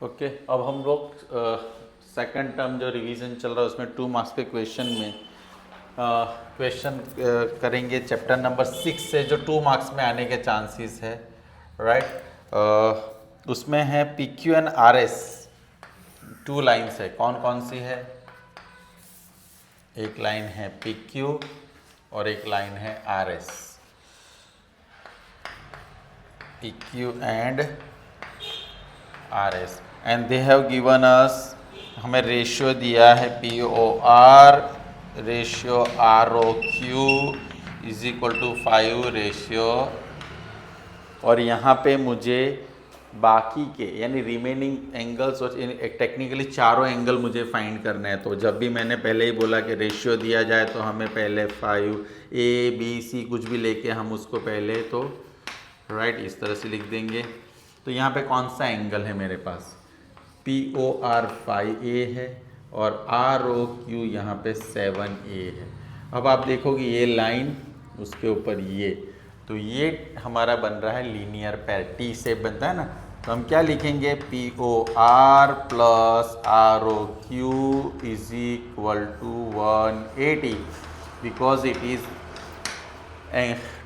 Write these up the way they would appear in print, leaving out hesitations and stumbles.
Okay, अब हम लोग सेकंड टर्म जो रिवीजन चल रहा है उसमें 2 मार्क्स के क्वेश्चन में क्वेश्चन करेंगे चैप्टर नंबर 6 से, जो 2 मार्क्स में आने के चांसेस है, राइट। उसमें है P Q and R S, 2 lines है। कौन कौन सी है? एक लाइन है पी क्यू और एक लाइन है R S. P Q and R S and they have given us, हमें रेशियो दिया है P O R ratio R O Q is equal to 5 ratio, और यहाँ पे मुझे बाकी के यानी रिमेनिंग एंगल्स और टेक्निकली चारों एंगल मुझे फाइंड करना है। तो जब भी मैंने पहले ही बोला कि रेशियो दिया जाए तो हमें पहले 5 ए बी सी कुछ भी लेके हम उसको पहले तो राइट इस तरह से लिख देंगे। तो यहाँ पे कौन सा एंगल है मेरे पास? पी ओ आर 5A है और आर ओ क्यू यहाँ पे 7A है। अब आप देखोगे ये लाइन उसके ऊपर ये, तो ये हमारा बन रहा है लीनियर पैर, टी से बनता है ना। तो हम क्या लिखेंगे? P O R plus R O Q is equal to 180 because it is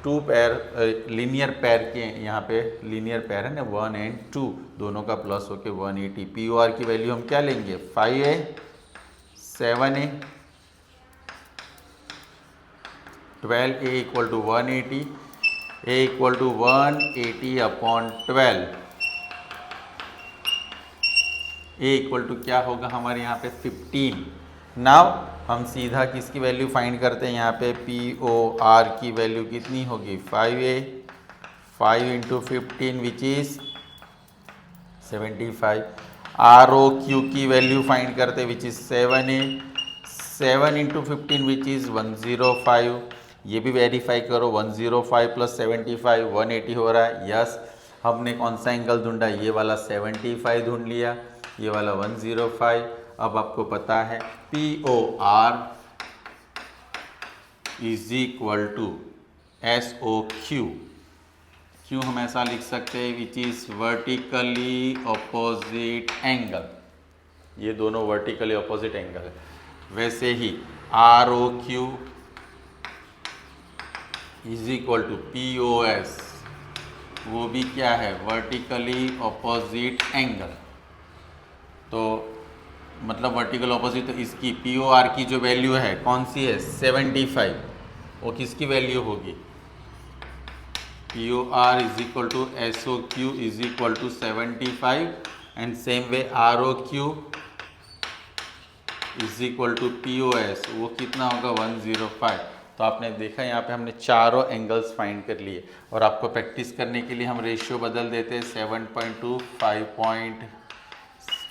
2 pair linear पैर के, यहाँ पे लीनियर पैर है ना 1 and 2 दोनों का प्लस होके 180। पी ओ आर की वैल्यू हम क्या लेंगे? 5A 7A 12A equal to 180, A equal to 180 upon 12, A equal to क्या होगा हमारे यहाँ पे 15। नाउ हम सीधा किसकी वैल्यू फाइंड करते हैं? यहाँ पे पी ओ आर की वैल्यू कितनी होगी? 5A 5 into 15 which is 75। R O Q की वैल्यू फाइंड करते which is 7A 7 into 15 which is 105। ये भी वेरीफाई करो, 105 प्लस 75 180 हो रहा है। यस, हमने कौन सा एंगल ढूंढा? ये वाला 75 ढूंढ लिया, ये वाला 105। अब आपको पता है P O R is equal to S O Q. Q हम ऐसा लिख सकते हैं which is vertically opposite angle, ये दोनों वर्टिकली ऑपोजिट एंगल है। वैसे ही R O Q is equal to P O S, वो भी क्या है? Vertically opposite angle. तो मतलब वर्टिकल ऑपोजिट, तो इसकी पी ओ आर की जो वैल्यू है कौन सी है? 75। वो किसकी वैल्यू होगी? P O R is equal to S O Q is equal to 75 and same way R O Q is equal to P O S, वो कितना होगा? 105। तो आपने देखा यहाँ पे हमने चारों एंगल्स फाइंड कर लिए, और आपको प्रैक्टिस करने के लिए हम रेशियो बदल देते हैं 7.2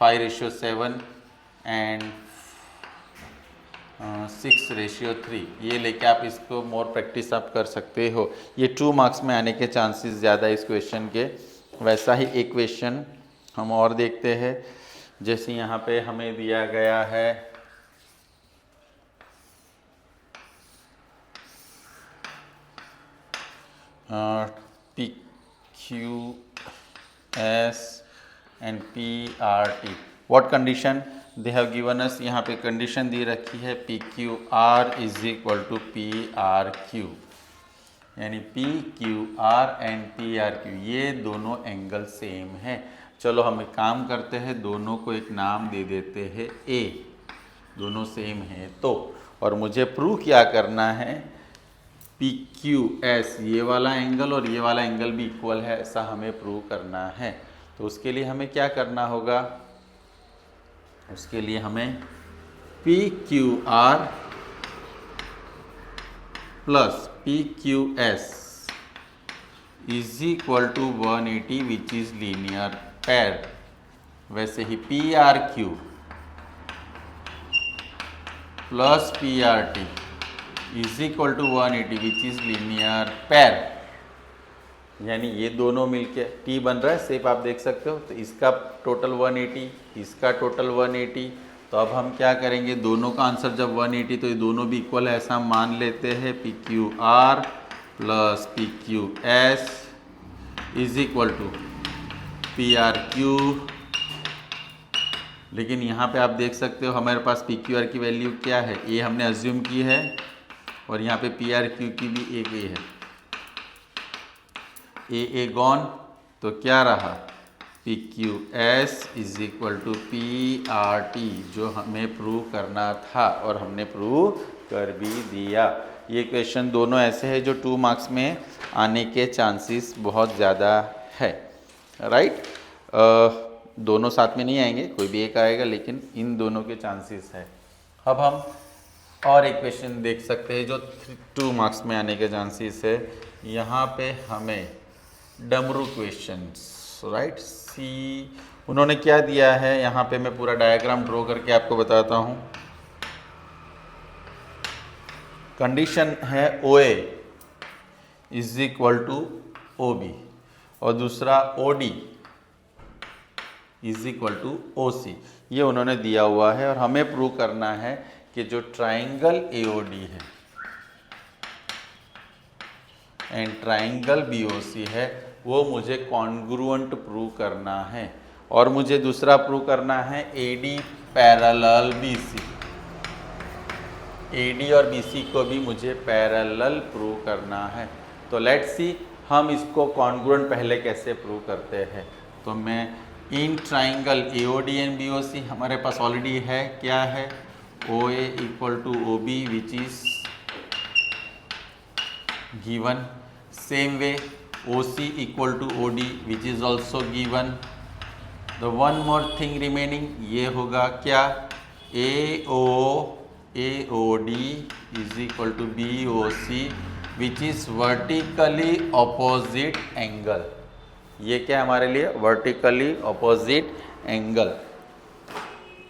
5 रेशियो 7 एंड 6 रेशियो 3। ये लेके आप इसको मोर प्रैक्टिस आप कर सकते हो। ये 2 मार्क्स में आने के चांसेस ज़्यादा इस क्वेश्चन के। वैसा ही एक क्वेश्चन हम और देखते हैं, जैसे यहाँ पे हमें दिया गया है P Q S and P R T. What condition they have given us? यहाँ पे कंडीशन दी रखी है P Q R is equal to P R Q, यानी P Q R and P R Q ये दोनों एंगल सेम है। चलो हम एक काम करते हैं, दोनों को एक नाम दे देते हैं ए, दोनों सेम है तो। और मुझे प्रूव क्या करना है? पी क्यू एस ये वाला एंगल और ये वाला एंगल भी इक्वल है, ऐसा हमें प्रूव करना है। तो उसके लिए हमें क्या करना होगा? उसके लिए हमें P Q R plus P Q S is equal to 180 which is linear pair. वैसे ही P R Q plus P R T is equal to 180 which is linear pair, यानी ये दोनों मिलके टी बन रहा है शेप, आप देख सकते हो। तो इसका टोटल 180, इसका टोटल 180। तो अब हम क्या करेंगे? दोनों का आंसर जब 180 तो ये दोनों भी इक्वल है ऐसा मान लेते हैं। P Q R plus P Q S is equal to P R Q लेकिन यहाँ पे आप देख सकते हो हमारे पास पी क्यू आर की वैल्यू क्या है, ये हमने अज्यूम की है, और यहाँ पे पी आर क्यू की भी एक ए है, ए गॉन, तो क्या रहा P Q S is equal to P R T, जो हमें प्रूव करना था और हमने प्रूव कर भी दिया। ये क्वेश्चन दोनों ऐसे हैं जो 2 मार्क्स में आने के चांसेस बहुत ज़्यादा है, राइट। दोनों साथ में नहीं आएंगे, कोई भी एक आएगा, लेकिन इन दोनों के चांसेस है। अब हम और एक क्वेश्चन देख सकते हैं जो 2 मार्क्स में आने के चांसेस है। यहाँ पे हमें डमरू क्वेश्चंस, राइट, सी उन्होंने क्या दिया है, यहाँ पे मैं पूरा डायग्राम ड्रॉ करके आपको बताता हूँ। कंडीशन है O A is equal to O B और दूसरा O D is equal to O C, ये उन्होंने दिया हुआ है और हमें प्रूव करना है कि जो ट्राइंगल ए ओ डी है एंड ट्राइंगल बी ओ सी है वो मुझे कॉन्ग्रुएंट प्रूव करना है, और मुझे दूसरा प्रूव करना है A D parallel B C, A D और बी सी को भी मुझे पैरेलल प्रूव करना है। तो लेट्स सी हम इसको कॉन्ग्रुएंट पहले कैसे प्रूव करते हैं। तो मैं in triangle A O D and B O C हमारे पास ऑलरेडी है, क्या है, O A equal to O B which is given, same way O C equal to O D which is also given. The one more thing remaining, ये होगा क्या, A O D is equal to B O C which is vertically opposite angle. ये क्या हमारे लिए, vertically opposite angle,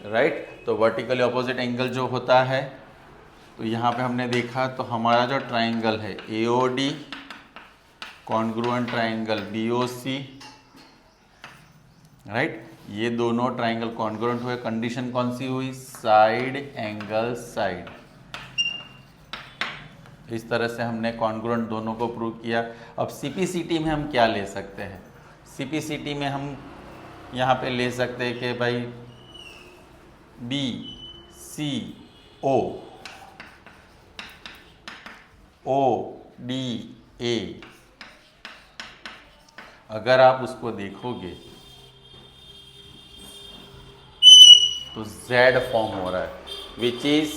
right. तो vertically opposite angle जो होता है, तो यहाँ पे हमने देखा तो हमारा जो ट्राइंगल है A O D congruent triangle B O C, right, ये दोनों ट्राइंगल कॉन्ग्रुएंट हुए। कंडीशन कौन सी हुई, साइड एंगल साइड। इस तरह से हमने कॉन्ग्रुएंट दोनों को प्रूव किया। अब सीपीसीटी में हम क्या ले सकते हैं, सीपीसीटी में हम यहाँ पे ले सकते हैं कि भाई B C O D A, अगर आप उसको देखोगे तो Z फॉर्म हो रहा है, विच इज,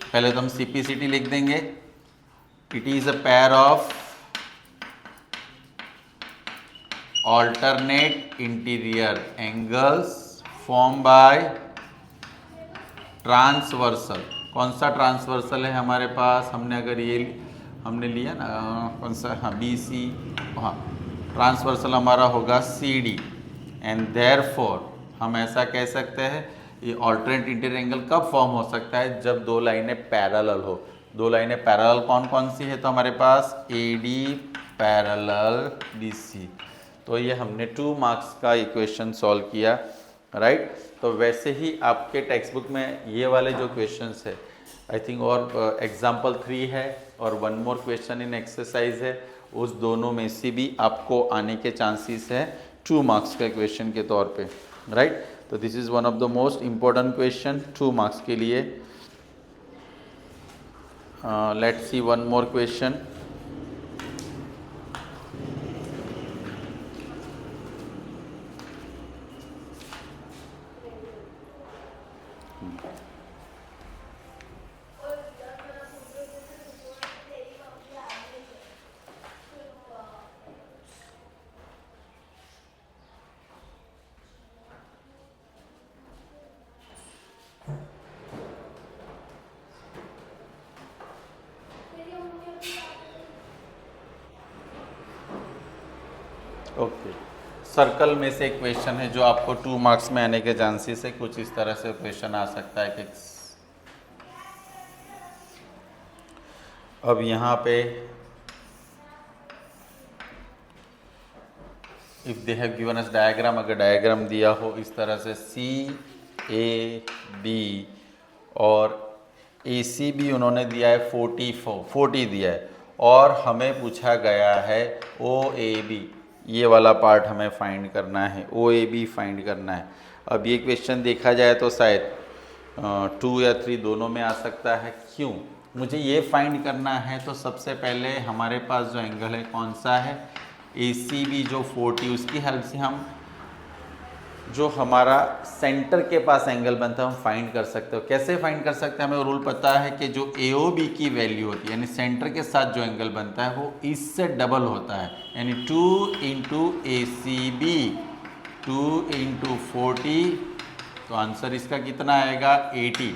पहले तो हम सीपीसीटी लिख देंगे, it is a pair of alternate interior angles formed by transversal. कौन सा ट्रांसवर्सल है हमारे पास, हमने अगर ये हमने लिया ना, कौन सा, हाँ बी सी, हाँ ट्रांसवर्सल हमारा होगा सी डी, एंड देयरफॉर हम ऐसा कह सकते हैं ये ऑल्टरनेट इंटीरियर एंगल कब फॉर्म हो सकता है, जब दो लाइनें पैरेलल हो। दो लाइनें पैरेलल कौन कौन सी है, तो हमारे पास A D parallel B C. तो ये हमने 2 मार्क्स का इक्वेशन सॉल्व किया, राइट। तो वैसे ही आपके टेक्स्ट बुक में ये वाले जो क्वेश्चंस है, आई थिंक और एग्जाम्पल 3 है और 1 मोर क्वेश्चन इन एक्सरसाइज है, उस दोनों में से भी आपको आने के चांसेस है 2 मार्क्स के क्वेश्चन के तौर पे, राइट। तो this is one of the most important question 2 marks के लिए। Let's see 1 more question. Okay, circle में से एक क्वेश्चन है जो आपको 2 मार्क्स में आने के चांसेस है। कुछ इस तरह से क्वेश्चन आ सकता है कि अब यहाँ पे if they have given us diagram, अगर डायग्राम दिया हो इस तरह से सी ए बी और ए सी भी उन्होंने दिया है 40 दिया है, और हमें पूछा गया है ओ ए बी, ये वाला पार्ट हमें फाइंड करना है, ओ ए बी फाइंड करना है। अब ये क्वेश्चन देखा जाए तो शायद 2 या 3 दोनों में आ सकता है। क्यों मुझे ये फाइंड करना है? तो सबसे पहले हमारे पास जो एंगल है कौन सा है, ए सी बी जो 40, उसकी हेल्प से हम जो हमारा सेंटर के पास एंगल बनता है हम फाइंड कर सकते हो। कैसे फाइंड कर सकते हैं? हमें रूल पता है कि जो ए ओ बी की वैल्यू होती है, यानी सेंटर के साथ जो एंगल बनता है वो इससे डबल होता है, यानी 2 इंटू ए सी बी, 2 इंटू 40, तो आंसर इसका कितना आएगा 80।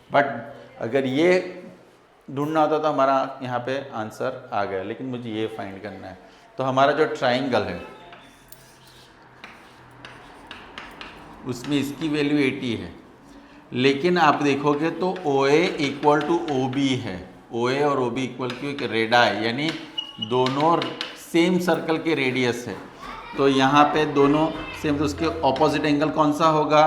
बट अगर ये ढूंढना होता तो हमारा यहाँ पे आंसर आ गया, लेकिन मुझे ये फाइंड करना है। तो हमारा जो ट्राइंगल है उसमें इसकी वैल्यू 80 है, लेकिन आप देखोगे तो ओ A equal to O B है, ओ ए और ओ बी इक्वल टू एक रेडा है, यानी दोनों सेम सर्कल के रेडियस है। तो यहाँ पे दोनों सेम, तो उसके ऑपोजिट एंगल कौन सा होगा?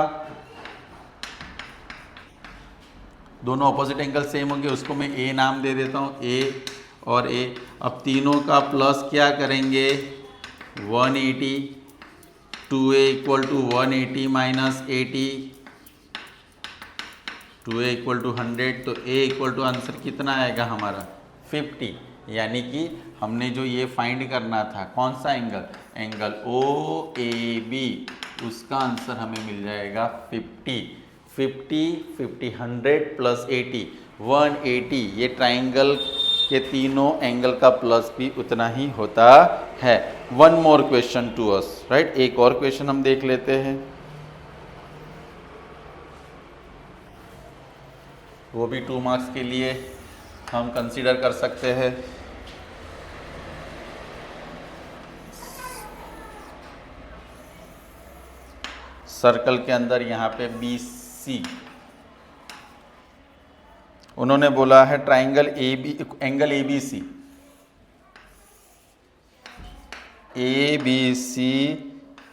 दोनों ऑपोजिट एंगल सेम होंगे, उसको मैं ए नाम दे देता हूँ, ए और ए। अब तीनों का प्लस क्या करेंगे 180, 2a equal to 180 minus 80, 2a equal to 100, तो a इक्वल टू आंसर कितना आएगा हमारा 50। यानी कि हमने जो ये फाइंड करना था कौन सा angle, angle O A B, उसका आंसर हमें मिल जाएगा 50। 100 प्लस 80 180। ये ट्राइंगल के तीनों एंगल का प्लस भी उतना ही होता है। One more question to us, right? एक और क्वेश्चन हम देख लेते हैं, वो भी 2 मार्क्स के लिए हम कंसीडर कर सकते हैं। सर्कल के अंदर यहाँ पे बी सी, उन्होंने बोला है triangle A B, angle A B C, A B C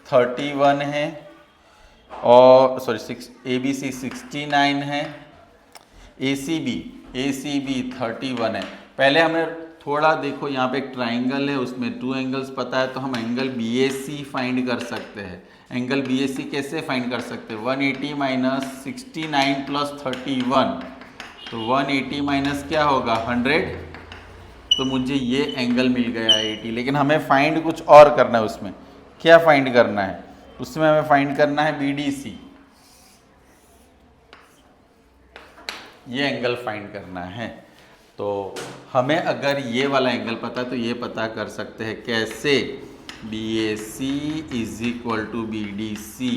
31 है और सॉरी ए बी सी 69 है, ए सी बी 31 है। पहले हमें थोड़ा देखो, यहाँ पे एक ट्राइंगल है उसमें 2 एंगल्स पता है, तो हम angle B A C find कर सकते हैं। एंगल बी ए सी कैसे फाइंड कर सकते हैं? 180 माइनस 69 प्लस 31, तो 180 माइनस क्या होगा 100, तो मुझे ये एंगल मिल गया 80। लेकिन हमें फाइंड कुछ और करना है। उसमें क्या फाइंड करना है? उसमें हमें फाइंड करना है बी डी सी, ये एंगल फाइंड करना है। तो हमें अगर ये वाला एंगल पता है तो ये पता कर सकते हैं कैसे, B A C is equal to B D C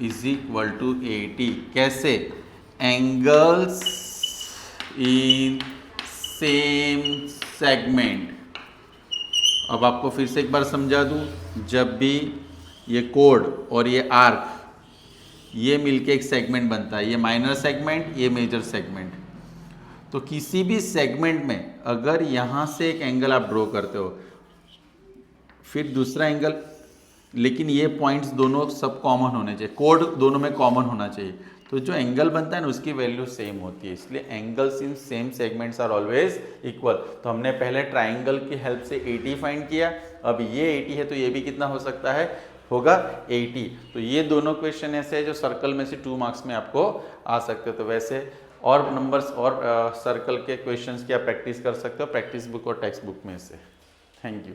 is equal to 80। कैसे? Angles in same segment. अब आपको फिर से एक बार समझा दूं, जब भी ये कोड और ये आर्क ये मिलके एक सेगमेंट बनता है, ये माइनर सेगमेंट, ये मेजर सेगमेंट, तो किसी भी सेगमेंट में अगर यहाँ से एक एंगल आप ड्रॉ करते हो, फिर दूसरा एंगल, लेकिन ये पॉइंट्स दोनों सब कॉमन होने चाहिए, कोड दोनों में कॉमन होना चाहिए, तो जो एंगल बनता है ना उसकी वैल्यू सेम होती है। इसलिए angles in same segments are always equal. तो हमने पहले ट्राइंगल की हेल्प से 80 फाइंड किया, अब ये 80 है तो ये भी कितना हो सकता है, होगा 80। तो ये दोनों क्वेश्चन ऐसे हैं जो सर्कल में से 2 मार्क्स में आपको आ सकते हो। तो वैसे और नंबर्स और सर्कल के क्वेश्चंस की आप प्रैक्टिस कर सकते हो प्रैक्टिस बुक और टेक्स्ट बुक में से। Thank you.